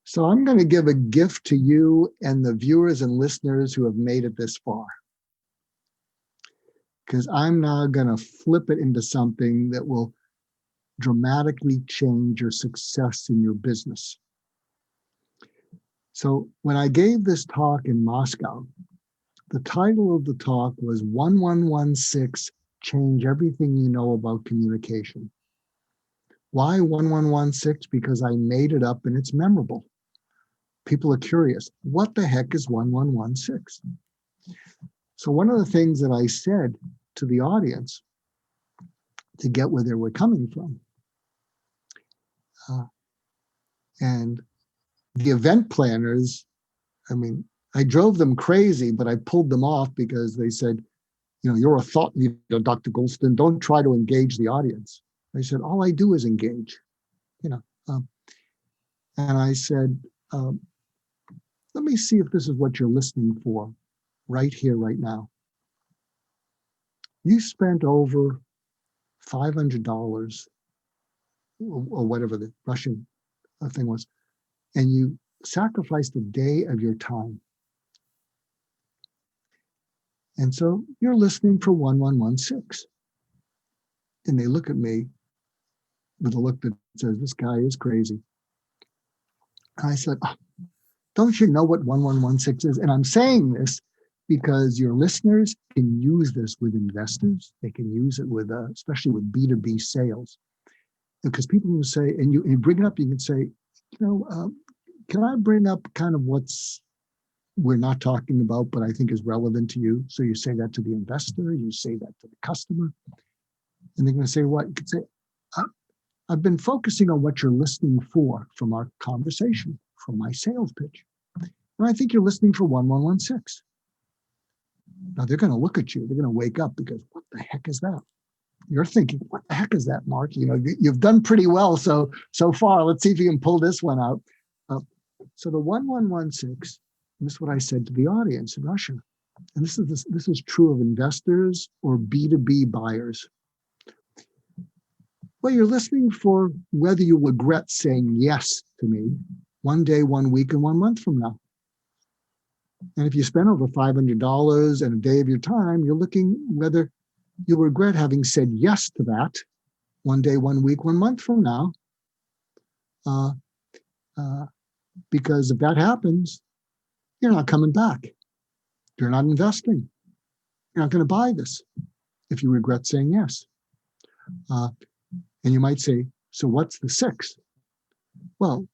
So I'm going to give a gift to you and the viewers and listeners who have made it this far. Because I'm now going to flip it into something that will dramatically change your success in your business. So when I gave this talk in Moscow, the title of the talk was 1116, Change Everything You Know About Communication. Why 1116? Because I made it up and it's memorable. People are curious, what the heck is 1116? So one of the things that I said to the audience to get where they were coming from, and the event planners, I mean, I drove them crazy, but I pulled them off because they said, you're a thought leader, Dr. Goulston, don't try to engage the audience. I said, all I do is engage, and I said, let me see if this is what you're listening for right here, right now. You spent over $500 or whatever the Russian thing was, and you sacrificed a day of your time. And so you're listening for 1116. And they look at me with a look that says, this guy is crazy. And I said, don't you know what 1116 is? And I'm saying this because your listeners can use this with investors. They can use it with, especially with B2B sales. Because people will say, and you bring it up, you can say, can I bring up kind of what's we're not talking about, but I think is relevant to you? So you say that to the investor, you say that to the customer, and they're going to say what? You could say, I've been focusing on what you're listening for from our conversation, from my sales pitch. And I think you're listening for 1116. Now they're going to look at you. They're going to wake up because what the heck is that? You're thinking, what the heck is that, Mark? You've done pretty well so far. Let's see if you can pull this one out. So the 1116, and this is what I said to the audience in Russia. And this is true of investors or B2B buyers. Well, you're listening for whether you regret saying yes to me 1 day, 1 week, and 1 month from now. And if you spend over $500 and a day of your time, you're looking whether you'll regret having said yes to that 1 day, 1 week, 1 month from now. Because if that happens, you're not coming back. You're not investing. You're not going to buy this if you regret saying yes. And you might say, so what's the 6? Well,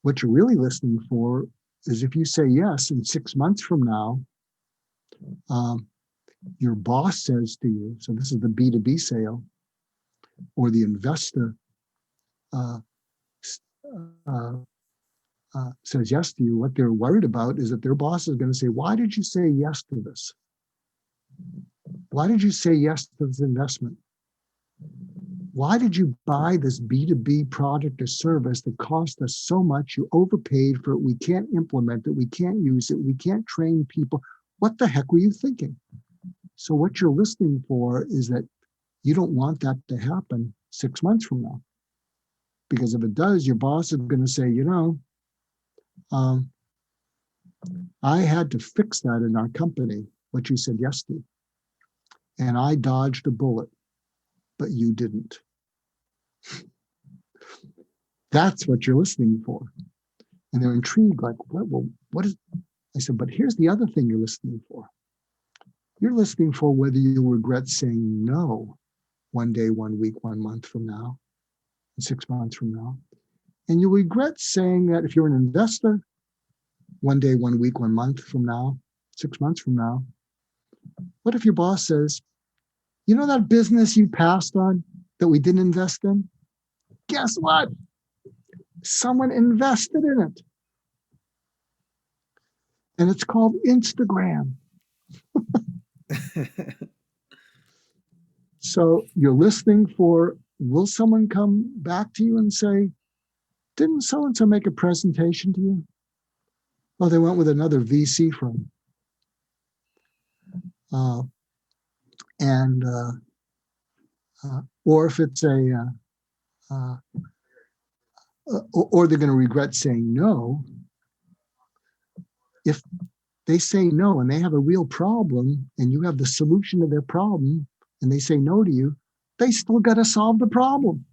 what you're really listening for is if you say yes and 6 months from now, your boss says to you, so this is the B2B sale, or the investor says yes to you, what they're worried about is that their boss is going to say, why did you say yes to this? Why did you say yes to this investment? Why did you buy this B2B product or service that cost us so much? You overpaid for it. We can't implement it. We can't use it. We can't train people. What the heck were you thinking? So what you're listening for is that you don't want that to happen 6 months from now. Because if it does, your boss is going to say, I had to fix that in our company, what you said yes to. And I dodged a bullet, but you didn't. That's what you're listening for. And they're intrigued, like, what is, I said, but here's the other thing you're listening for. You're listening for whether you regret saying no 1 day, 1 week, 1 month from now, and 6 months from now. And you regret saying that if you're an investor, 1 day, 1 week, 1 month from now, 6 months from now. What if your boss says, that business you passed on that we didn't invest in? Guess what? Someone invested in it. And it's called Instagram. So you're listening for, will someone come back to you and say, didn't so-and-so make a presentation to you? Oh, they went with another VC firm. Or if it's or they're going to regret saying no. If they say no and they have a real problem and you have the solution to their problem and they say no to you, they still got to solve the problem.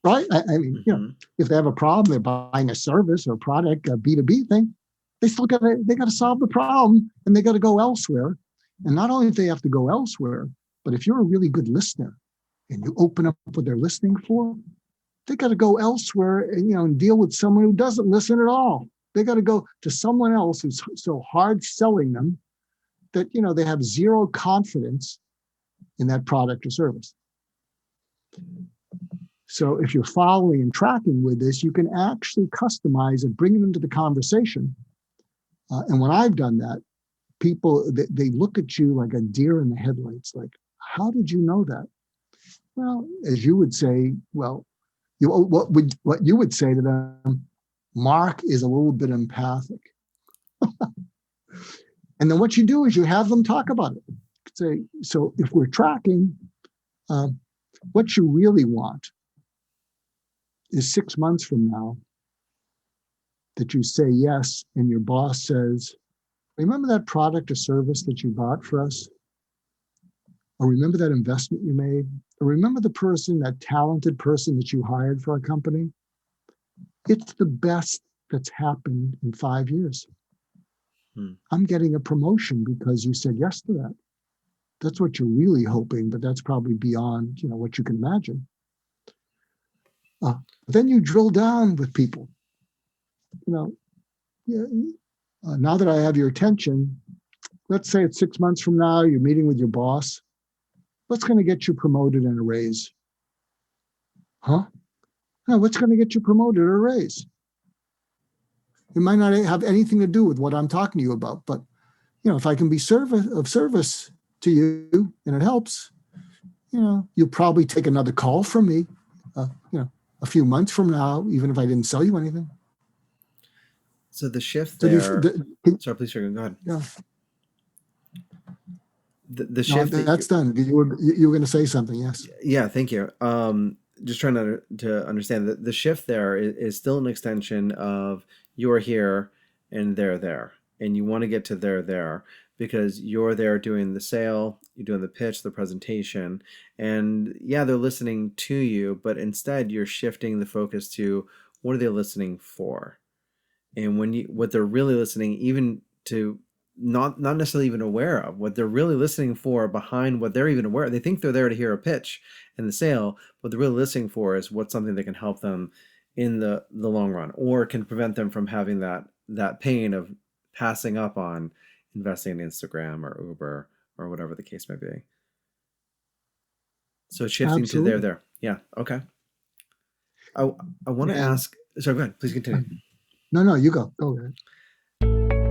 Right? I mean, if they have a problem, they're buying a service or a product, a B2B thing, they got to solve the problem and they got to go elsewhere. And not only do they have to go elsewhere, but if you're a really good listener and you open up what they're listening for, they got to go elsewhere and deal with someone who doesn't listen at all. They got to go to someone else who's so hard selling them that, they have zero confidence in that product or service. So if you're following and tracking with this, you can actually customize and bring it into the conversation. And when I've done that, people, they look at you like a deer in the headlights, like, how did you know that? Well, as you would say, what you would say to them, Mark is a little bit empathic. And then what you do is you have them talk about it. Say, so if we're tracking, what you really want is 6 months from now that you say yes, and your boss says, remember that product or service that you bought for us? Or remember that investment you made? Or remember that talented person that you hired for our company? It's the best that's happened in 5 years. I'm getting a promotion because you said yes to that. That's what you're really hoping, but that's probably beyond, what you can imagine. Then you drill down with people. Now that I have your attention, let's say it's 6 months from now, you're meeting with your boss. What's going to get you promoted and a raise? Huh? No, what's going to get you promoted or a raise? It might not have anything to do with what I'm talking to you about, but if I can be of service to you and it helps, you'll probably take another call from me, a few months from now, even if I didn't sell you anything. So the shift there. Sorry, please, go ahead. Yeah. The shift. No, that's done. You were going to say something, yes? Yeah, thank you. Just trying to understand that the shift there is still an extension of you're here and they're there, and you want to get to there because you're there doing the sale, you're doing the pitch, the presentation, and yeah, they're listening to you, but instead you're shifting the focus to what are they listening for, and what they're really listening even to. Not necessarily even aware of what they're really listening for behind what they're even aware of. They think they're there to hear a pitch and the sale. What they're really listening for is what's something that can help them in the long run, or can prevent them from having that pain of passing up on investing in Instagram or Uber or whatever the case may be. So shifting Absolutely. to there. Yeah. Okay. I want to ask. Sorry, go ahead. Please continue. No, you go. Go ahead.